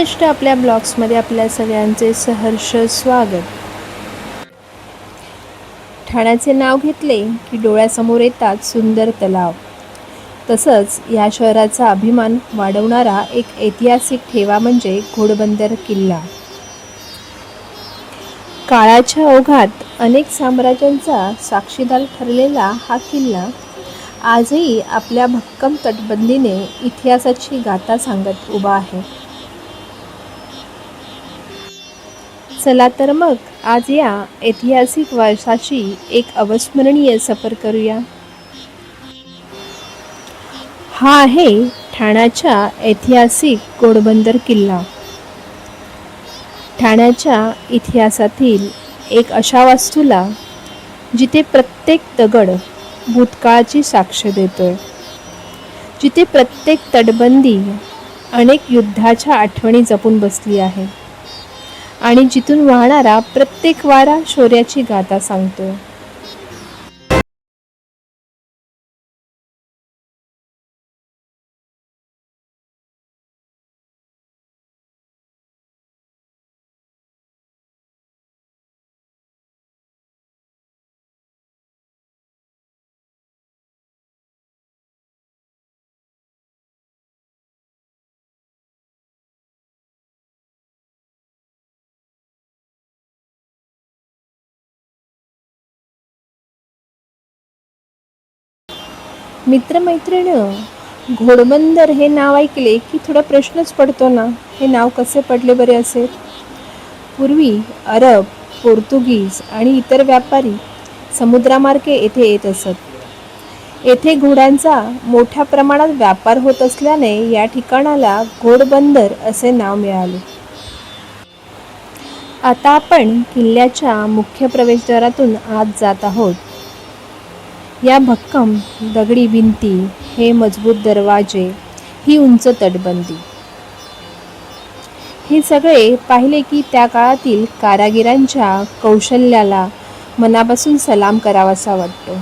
महाराष्ट्र आपल्या ब्लॉग्समध्ये आपल्या सगळ्यांचे सहर्ष स्वागत. ठाण्याचे नाव घेतले की डोळ्यासमोर येतात सुंदर तलाव. तसंच या शहराचा अभिमान वाढवणारा एक ऐतिहासिक ठेवा म्हणजे घोडबंदर किल्ला. काळाच्या ओघात अनेक साम्राज्यांचा साक्षीदार ठरलेला हा किल्ला आजही आपल्या भक्कम तटबंदीने इतिहासाची गाथा सांगत उभा आहे. चला तर मग आज या ऐतिहासिक वारसाची एक अविस्मरणीय सफर करूया. हा आहे ठाण्याचा ऐतिहासिक घोडबंदर किल्ला. ठाण्याच्या इतिहासातील एक अशा वास्तूला जिथे प्रत्येक दगड भूतकाळाची साक्ष देतोय, जिथे प्रत्येक तटबंदी अनेक युद्धाच्या आठवणी जपून बसली आहे आणि जिथून वाहणारा प्रत्येक वारा शौर्याची गाथा सांगतो. मित्रमैत्रिणींनो, घोडबंदर हे नाव ऐकले की थोडा प्रश्नच पडतो ना, हे नाव कसे पडले बरे असेल? पूर्वी अरब, पोर्तुगीज आणि इतर व्यापारी समुद्रामार्गे येथे येत असत. येथे घोड्यांचा मोठ्या प्रमाणात व्यापार होत असल्याने या ठिकाणाला घोडबंदर असे नाव मिळाले. आता आपण किल्ल्याच्या मुख्य प्रवेशद्वारातून आत जात आहोत. या भक्कम दगडी भिंती, हे मजबूत दरवाजे, ही उंच तटबंदी, हे सगळे पाहिले की त्या काळातील कारागिरांच्या कौशल्याला मनापासून सलाम करावासा वाटतो.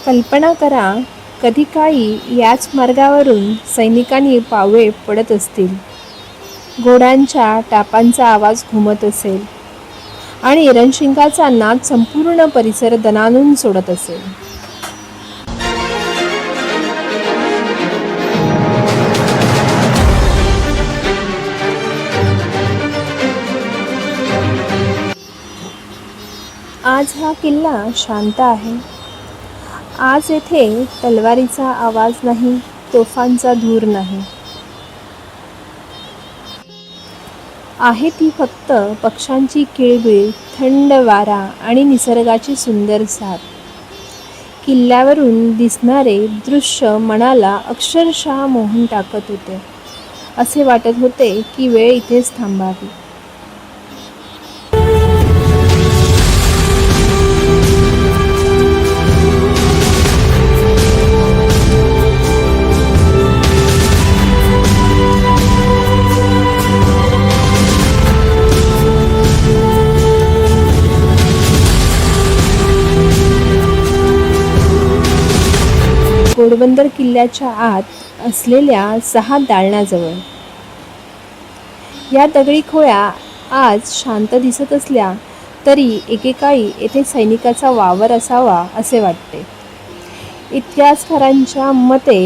कल्पना करा, कधी काळी याच मार्गावरून सैनिकांनी पावले पडत असतील, घोड्यांच्या टापांचा आवाज घुमत असेल आणि रणशिंगाचा नाद संपूर्ण परिसर दणाणून सोडत असेल. आज हा किल्ला शांत आहे. आज येथे तलवारीचा आवाज नाही, तोफांचा धूर नाही. आहे ती फक्त पक्ष्यांची किलबिल, थंड वारा आणि निसर्गाची सुंदर साथ. किल्ल्यावरून दिसणारे दृश्य मनाला अक्षरशः मोहून टाकत होते. असे वाटत होते की वेळ इथेच थांबावी. घोडबंदर किल्ल्याच्या आत असलेल्या 6 दालनाजवळ या दगडी खोया आज शांत दिसत असल्या तरी एकेकाळी येथे सैनिकाचा वावर असावा असे वाटते. इतिहासकारांच्या मते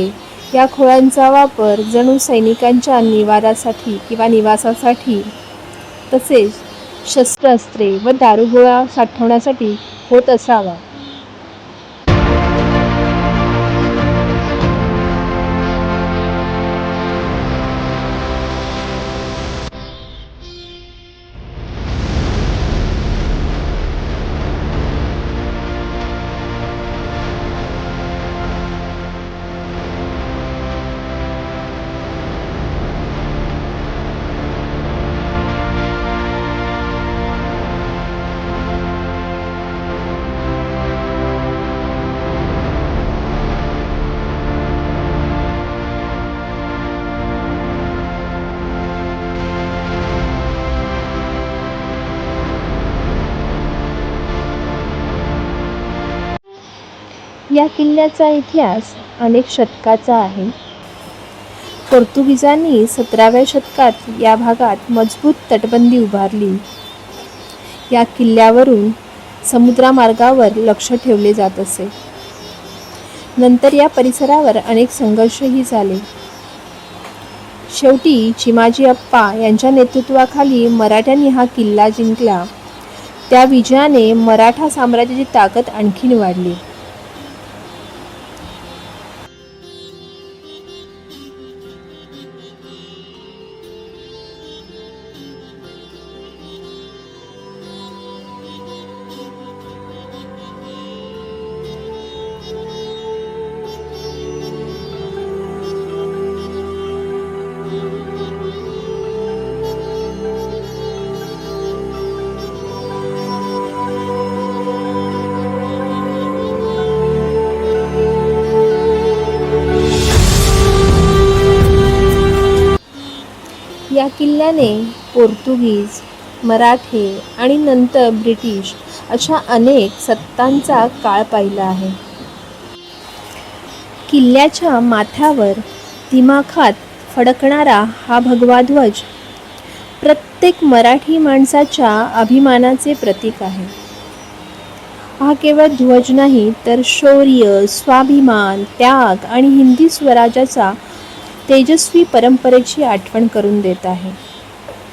या खोयांचा वापर जणू सैनिकांच्या निवारासाठी किंवा निवासासाठी, तसेच शस्त्रास्त्रे व दारुगोळा साठवण्यासाठी होत असावा. या किल्ल्याचा इतिहास अनेक शतकाचा आहे. पोर्तुगीजांनी 17व्या शतकात या भागात मजबूत तटबंदी उभारली. या किल्ल्यावरून समुद्रमार्गावर लक्ष ठेवले जात असे. नंतर या परिसरावर अनेक संघर्षही झाले. शेवटी चिमाजी अप्पा यांच्या नेतृत्वाखाली मराठ्यांनी हा किल्ला जिंकला. त्या विजयाने मराठा साम्राज्याची ताकद आणखीन वाढली. या किल्ल्याने पोर्तुगीज, मराठे आणि नंतर ब्रिटिश अशा अनेक सत्तांचा काळ पाहिला आहे. किल्ल्याच्या माथ्यावर दिमाखात फडकणारा हा भगवा ध्वज प्रत्येक मराठी माणसाच्या अभिमानाचे प्रतीक आहे. हा केवळ ध्वज नाही तर शौर्य, स्वाभिमान, त्याग आणि हिंदी स्वराज्याचा तेजस्वी परंपरेची आठवण करून देत आहे.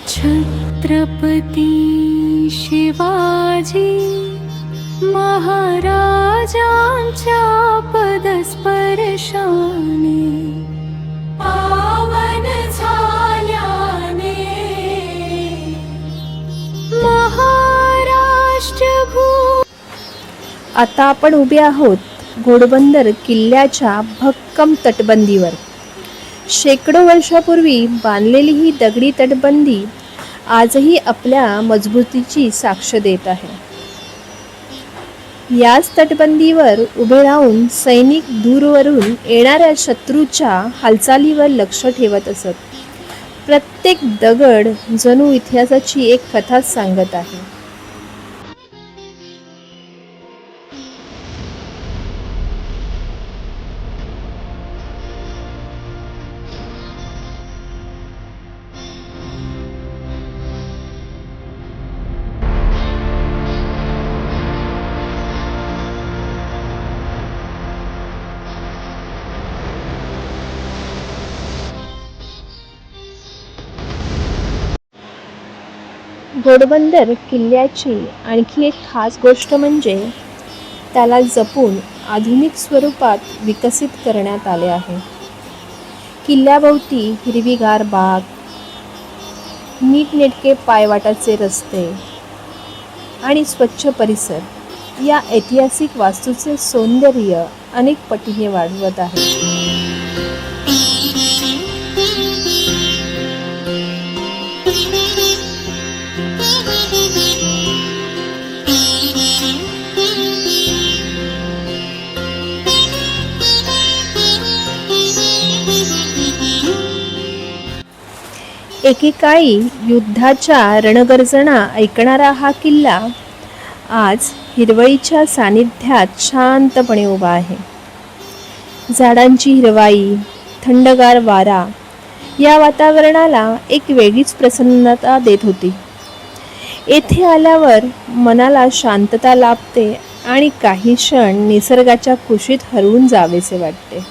छत्रपती शिवाजी महाराजांच्या पदस्पर्शाने पावन झाल्याने महाराष्ट्र भू. आता आपण उभे आहोत घोडबंदर किल्ल्याच्या भक्कम तटबंदीवर. शेकडो वर्षापूर्वी बांधलेली ही दगडी तटबंदी आजही आपल्या मजबूतीची साक्ष देत आहे. याच तटबंदीवर उभे राहून सैनिक दूरवरून येणाऱ्या शत्रूच्या हालचालीवर लक्ष ठेवत असत. प्रत्येक दगड जणू इतिहासाची एक कथाच सांगत आहे. घोडबंदर किल्ल्याची आणखी एक खास गोष्ट म्हणजे त्याला जपून आधुनिक स्वरूपात विकसित करण्यात आले आहे. किल्ल्याभोवती हिरवीगार बाग, नीटनेटके पायवाटाचे रस्ते आणि स्वच्छ परिसर या ऐतिहासिक वास्तूचे सौंदर्य अनेक पटीने वाढवत आहे. एकेकाळी युद्धाच्या रणगर्जना ऐकणारा हा किल्ला आज हिरवळीच्या सानिध्यात शांतपणे उभा आहे. झाडांची हिरवाई, थंडगार वारा या वातावरणाला एक वेगळीच प्रसन्नता देत होती. येथे आल्यावर मनाला शांतता लाभते आणि काही क्षण निसर्गाच्या कुशीत हरवून जावेसे वाटते.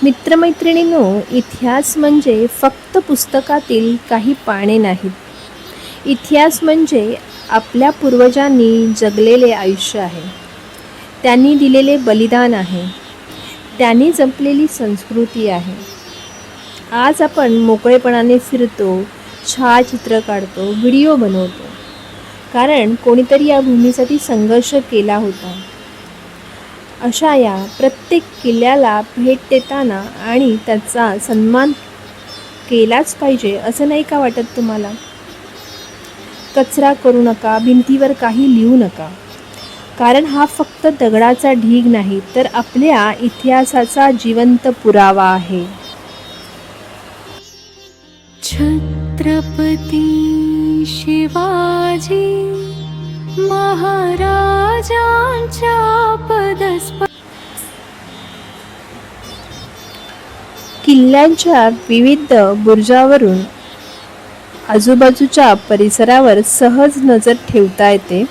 मित्रमैत्रिणींनो, इतिहास म्हणजे फक्त पुस्तकातील काही पाने नाहीत. इतिहास म्हणजे आपल्या पूर्वजांनी जगलेले आयुष्य आहे, त्यांनी दिलेले बलिदान आहे, त्यांनी जपलेली संस्कृती आहे. आज आपण मोकळेपणाने फिरतो, छायाचित्र काढतो, व्हिडिओ बनवतो, कारण कोणीतरी या भूमीसाठी संघर्ष केला होता. अशा या प्रत्येक किल्ल्याला भेट देताना आणि त्याचा सन्मान केलाच पाहिजे असं नाही का वाटत तुम्हाला? कचरा करू नका, भिंतीवर काही लिहू नका, कारण हा फक्त दगडाचा ढीग नाही तर आपल्या इतिहासाचा जिवंत पुरावा आहे. छत्रपती शिवाजी महाराजांच्या पदस्पर्श किल्ल्यांच्या विविध बुरुजावरून आजूबाजूच्या परिसरावर सहज नजर ठेवता येते.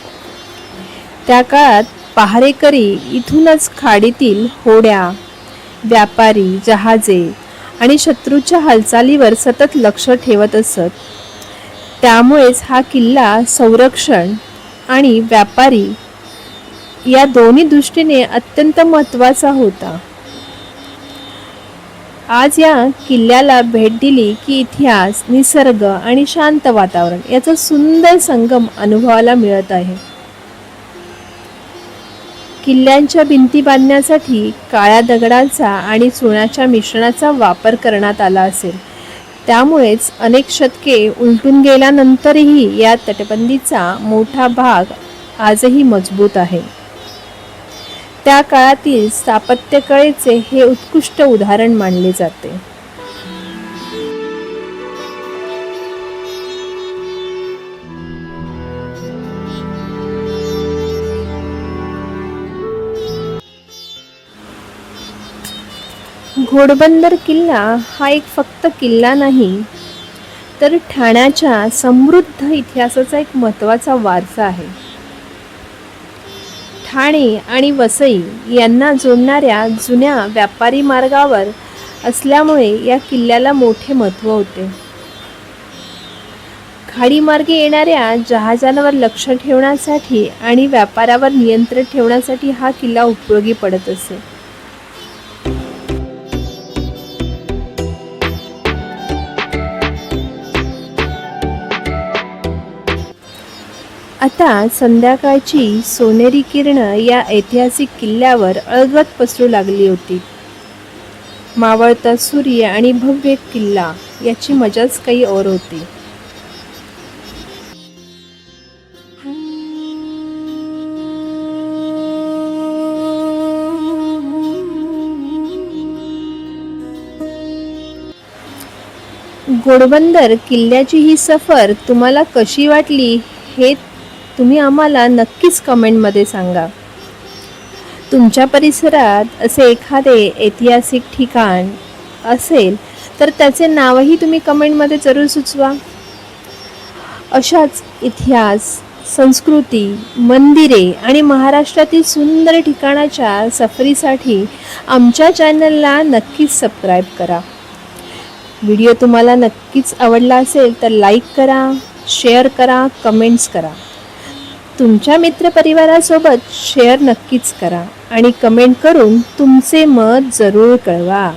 त्या काळात पहारेकरी इथूनच खाडीतील होड्या, व्यापारी जहाजे आणि शत्रूच्या हालचालीवर सतत लक्ष ठेवत असत. त्यामुळेच हा किल्ला संरक्षण आणि व्यापारी या दोन्ही दृष्टीने अत्यंत महत्त्वाचा होता. आज या किल्ल्याला भेट दिली की इतिहास, निसर्ग आणि शांत वातावरण याचा सुंदर संगम अनुभवायला मिळत आहे. किल्ल्यांच्या भिंती बांधण्यासाठी काळ्या दगडांचा आणि चुनाच्या मिश्रणाचा वापर करण्यात आला असेल. त्यामुळेच अनेक शतके उलटून गेल्यानंतरही या तटबंदीचा मोठा भाग आजही मजबूत आहे. त्या काळातील स्थापत्यकलेचे हे उत्कृष्ट उदाहरण मानले जाते. घोडबंदर किल्ला हा एक फक्त किल्ला नाही, तर ठाण्याच्या समृद्ध इतिहासाचा एक महत्त्वाचा वारसा आहे. ठाणे आणि वसई यांना जोडणाऱ्या जुन्या व्यापारी मार्गावर असल्यामुळे या किल्ल्याला मोठे महत्त्व होते. खाडीमार्गे येणाऱ्या जहाजांवर लक्ष ठेवण्यासाठी आणि व्यापारावर नियंत्रण ठेवण्यासाठी हा किल्ला उपयोगी पडत असे. आता संध्याकाळची सोनेरी किरणं या ऐतिहासिक किल्ल्यावर अलगद पसरू लागली होती. मावळता सूर्य आणि भव्य किल्ला याची मजाच काही और होती. घोडबंदर किल्ल्याची ही सफर तुम्हाला कशी वाटली हे तुम्ही आम्हाला नक्कीच कमेंटमध्ये सांगा. तुमच्या परिसरात असे एखादे ऐतिहासिक ठिकाण असेल तर त्याचे नावही तुम्ही कमेंटमध्ये जरूर सुचवा. अशाच इतिहास, संस्कृती, मंदिरे आणि महाराष्ट्रातील सुंदर ठिकाणाच्या सफरीसाठी आमच्या चॅनलला नक्कीच सबस्क्राईब करा. व्हिडिओ तुम्हाला नक्कीच आवडला असेल तर लाईक करा, शेअर करा, कमेंट्स करा. तुमच्या मित्रपरिवारासोबत शेअर नक्कीच करा आणि कमेंट करून तुमचे मत जरूर कळवा.